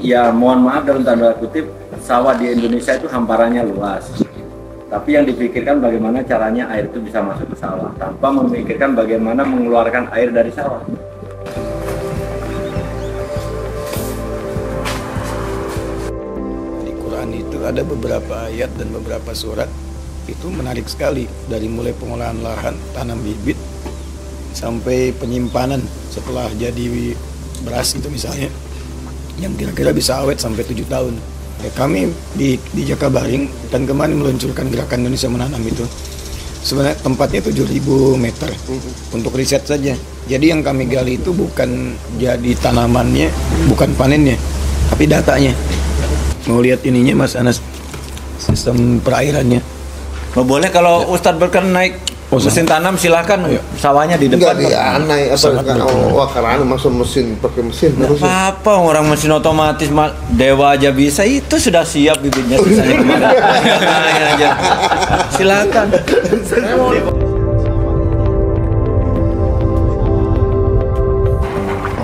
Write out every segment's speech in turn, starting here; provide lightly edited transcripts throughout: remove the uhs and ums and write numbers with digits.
ya mohon maaf dalam tanda kutip, sawah di Indonesia itu hamparannya luas. Tapi yang dipikirkan bagaimana caranya air itu bisa masuk ke sawah tanpa memikirkan bagaimana mengeluarkan air dari sawah. Di Quran itu ada beberapa ayat dan beberapa surat itu menarik sekali, dari mulai pengolahan lahan, tanam bibit sampai penyimpanan setelah jadi beras itu misalnya, yang kira-kira bisa awet sampai 7 tahun. Ya, kami di Jakabaring dan kemarin meluncurkan gerakan Indonesia Menanam itu. Sebenarnya tempatnya 7.000 meter untuk riset saja. Jadi yang kami gali itu bukan jadi tanamannya, bukan panennya, tapi datanya. Mau lihat ininya Mas Anas, sistem perairannya. Oh, boleh kalau ya. Ustadz berkenan naik mesin tanam silakan, sawahnya di depan. Enggak naik apa kan? Karena maksud mesin pakai mesin terus. Apa orang mesin otomatis Dewa aja bisa, itu sudah siap bibitnya sisanya kemana. Silakan.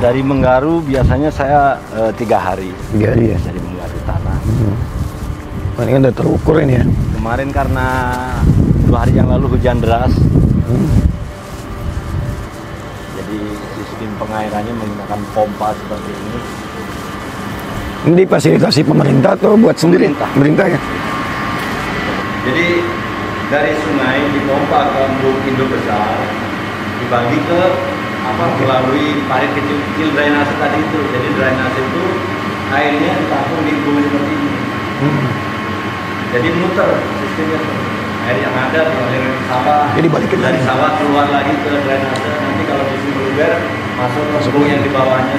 Dari Menggaru biasanya saya 3 hari. 3 hari ya. Dari Menggaru tanah. Ini kan udah terukur ini ya. Kemarin karena 2 hari yang lalu hujan deras, jadi sistem pengairannya menggunakan pompa seperti ini. Ini difasilitasi pemerintah atau buat sendiri? Pemerintah ya. Jadi dari sungai dipompa ke induk besar, dibagi ke melalui parit kecil-kecil drainase tadi itu. Jadi drainase itu airnya ditampung di bumi seperti ini. Jadi muter sistemnya. Air yang ada dialir ke sawah, jadi balikin dari sawah keluar lagi ke drainase. Nanti kalau musim berubah masuk ke embung yang di bawahnya.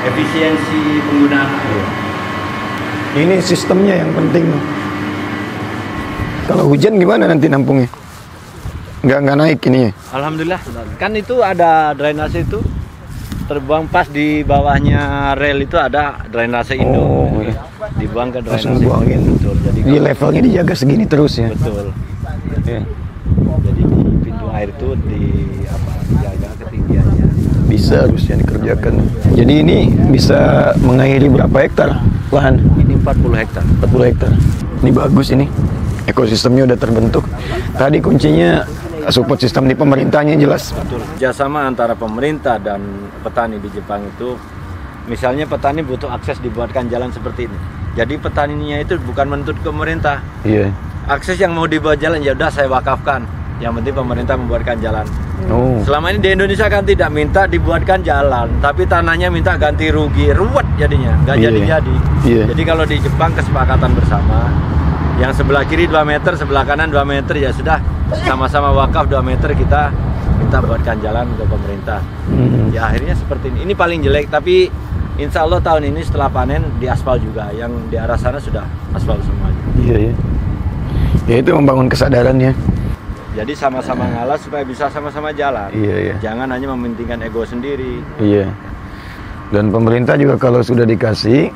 Efisiensi penggunaan air. Ini sistemnya yang penting. Kalau hujan gimana nanti nampungnya? Nggak naik ini. Alhamdulillah. Kan itu ada drainase itu terbuang pas di bawahnya rel itu ada drainase induk. Iya. Dibuang ke drainase. Langsung buangin. Betul. Jadi levelnya dijaga segini terus ya. Betul. Ya. Jadi di pintu air itu dijaga ketinggiannya. Bisa harusnya dikerjakan. Jadi ini bisa mengairi berapa hektar lahan? Ini 40 hektar. 40 hektar. Ini bagus ini. Ekosistemnya udah terbentuk. Tadi kuncinya support sistem di pemerintahnya jelas. Betul. Kerjasama antara pemerintah dan petani di Jepang itu, misalnya petani butuh akses dibuatkan jalan seperti ini. Jadi petaninya itu bukan menuntut ke pemerintah. Iya. Akses yang mau dibuat jalan ya udah saya wakafkan. Yang penting pemerintah membuatkan jalan. Oh. Selama ini di Indonesia kan tidak minta dibuatkan jalan, tapi tanahnya minta ganti rugi, ruwet jadinya, nggak jadi-jadi. Iya. Jadi kalau di Jepang kesepakatan bersama, yang sebelah kiri 2 meter, sebelah kanan 2 meter, ya sudah sama-sama wakaf 2 meter, kita minta buatkan jalan ke pemerintah. Ya akhirnya seperti ini. Ini paling jelek, tapi insya Allah tahun ini setelah panen di aspal juga. Yang di arah sana sudah aspal semuanya. Iya ya. Ya itu membangun kesadarannya. Jadi sama-sama ngalah supaya bisa sama-sama jalan. Iya ya. Jangan hanya mementingkan ego sendiri. Iya. Dan pemerintah juga kalau sudah dikasih,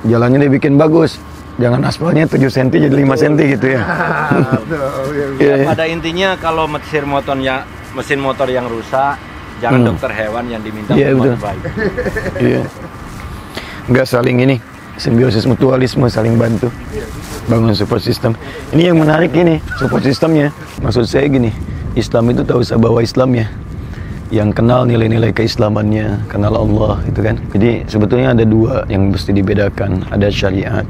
jalannya dibikin bagus. Jangan aspalnya 7 cm jadi 5 cm gitu ya. Ya, pada intinya kalau mesin motor yang rusak, jangan dokter hewan yang diminta untuk baik. Iya. Nggak saling ini, simbiosis mutualisme, saling bantu. Bangun support system. Ini yang menarik ini, support systemnya. Maksud saya gini, Islam itu tahu bawa Islamnya. Yang kenal nilai-nilai keislamannya, kenal Allah itu kan. Jadi sebetulnya ada 2 yang mesti dibedakan, ada syariat,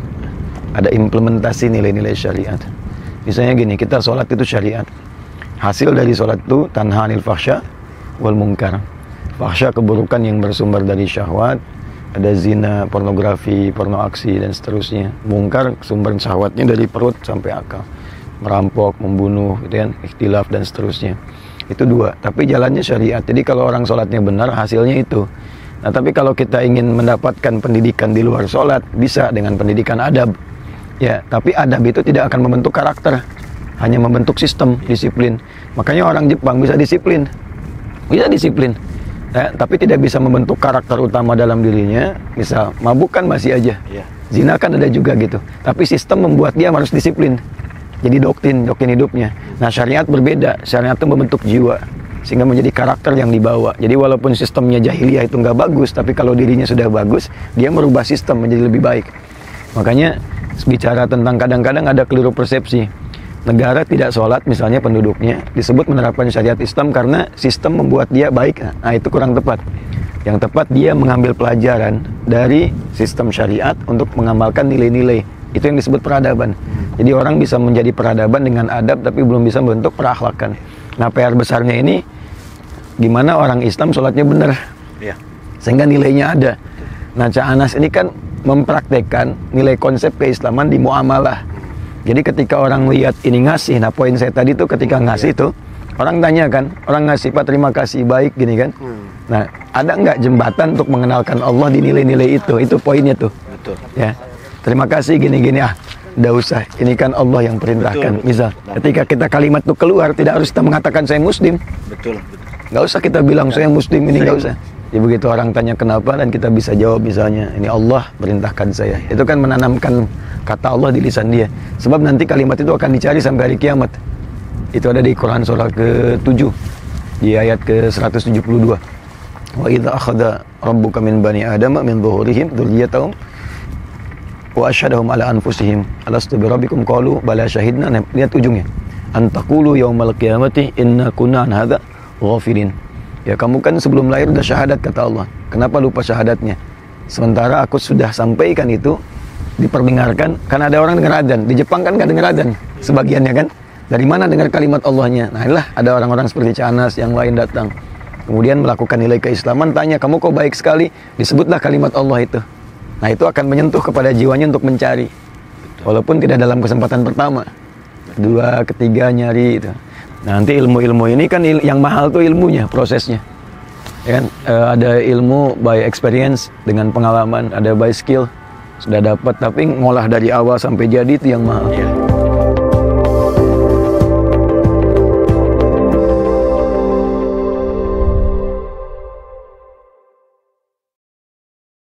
ada implementasi nilai-nilai syariat. Misalnya gini, kita sholat itu syariat. Hasil dari sholat itu tanha anil fahsya wal munkar. Fahsya keburukan yang bersumber dari syahwat, ada zina, pornografi, porno aksi dan seterusnya. Munkar sumber syahwatnya dari perut sampai akal. Merampok, membunuh, gitu kan, ikhtilaf dan seterusnya. Itu 2, tapi jalannya syariat. Jadi kalau orang sholatnya benar, hasilnya itu. Nah, tapi kalau kita ingin mendapatkan pendidikan di luar sholat, bisa dengan pendidikan adab. Ya, tapi adab itu tidak akan membentuk karakter, hanya membentuk sistem, disiplin. Makanya orang Jepang bisa disiplin. Ya, tapi tidak bisa membentuk karakter utama dalam dirinya. Misal, mabuk kan masih aja. Zina kan ada juga gitu. Tapi sistem membuat dia harus disiplin. Jadi doktrin hidupnya. Nah, syariat berbeda. Syariat itu membentuk jiwa. sehingga menjadi karakter yang dibawa. Jadi walaupun sistemnya jahiliyah itu nggak bagus, tapi kalau dirinya sudah bagus, dia merubah sistem menjadi lebih baik. Makanya bicara tentang kadang-kadang ada keliru persepsi. Negara tidak sholat misalnya penduduknya disebut menerapkan syariat Islam karena sistem membuat dia baik. Nah itu kurang tepat. Yang tepat dia mengambil pelajaran dari sistem syariat untuk mengamalkan nilai-nilai. Itu yang disebut peradaban. Jadi orang bisa menjadi peradaban dengan adab tapi belum bisa membentuk perakhlakan. Nah PR besarnya ini gimana orang Islam sholatnya benar, sehingga nilainya ada. Nah Cak Anas ini kan mempraktekkan nilai konsep keislaman di muamalah. Jadi ketika orang lihat ini ngasih, nah poin saya tadi tuh ketika ngasih tuh orang tanya kan, orang ngasih Pak terima kasih baik gini kan. Nah ada nggak jembatan untuk mengenalkan Allah di nilai-nilai itu? Itu poinnya tuh. Betul. Ya terima kasih gini-gini nggak usah. Ini kan Allah yang perintahkan. Betul. Misal ketika kita kalimat tuh keluar tidak harus kita mengatakan saya Muslim. Betul. Nggak usah kita bilang saya Muslim ini nggak usah. Ya begitu orang tanya kenapa dan kita bisa jawab misalnya ini Allah perintahkan saya. Itu kan menanamkan kata Allah di lisan dia. Sebab nanti kalimat itu akan dicari sampai hari kiamat. Itu ada di Quran surah ke-7 di ayat ke-172. Wa idza akhadha rabbuka min bani adama min dhuhurihim dzurriyyatahum wa asyhadahum ala anfusihim alastu bi rabbikum qalu bala syahidna. Lihat ujungnya. Antaqulu yaumal qiyamati inna kunna an hadza ghafilin. Ya kamu kan sebelum lahir udah syahadat kata Allah. Kenapa lupa syahadatnya? Sementara aku sudah sampaikan itu diperdengarkan. Karena ada orang dengar adzan. Di Jepang kan nggak dengar adzan sebagiannya kan. Dari mana dengar kalimat Allahnya? Nah inilah ada orang-orang seperti Canas yang lain datang. Kemudian melakukan nilai keislaman. Tanya kamu kok baik sekali. Disebutlah kalimat Allah itu. Nah itu akan menyentuh kepada jiwanya untuk mencari. Walaupun tidak dalam kesempatan pertama. Kedua, ketiga nyari itu. Nanti ilmu-ilmu ini kan yang mahal tuh ilmunya, prosesnya. Ya kan? Ada ilmu by experience dengan pengalaman, ada by skill sudah dapat, tapi ngolah dari awal sampai jadi itu yang mahal.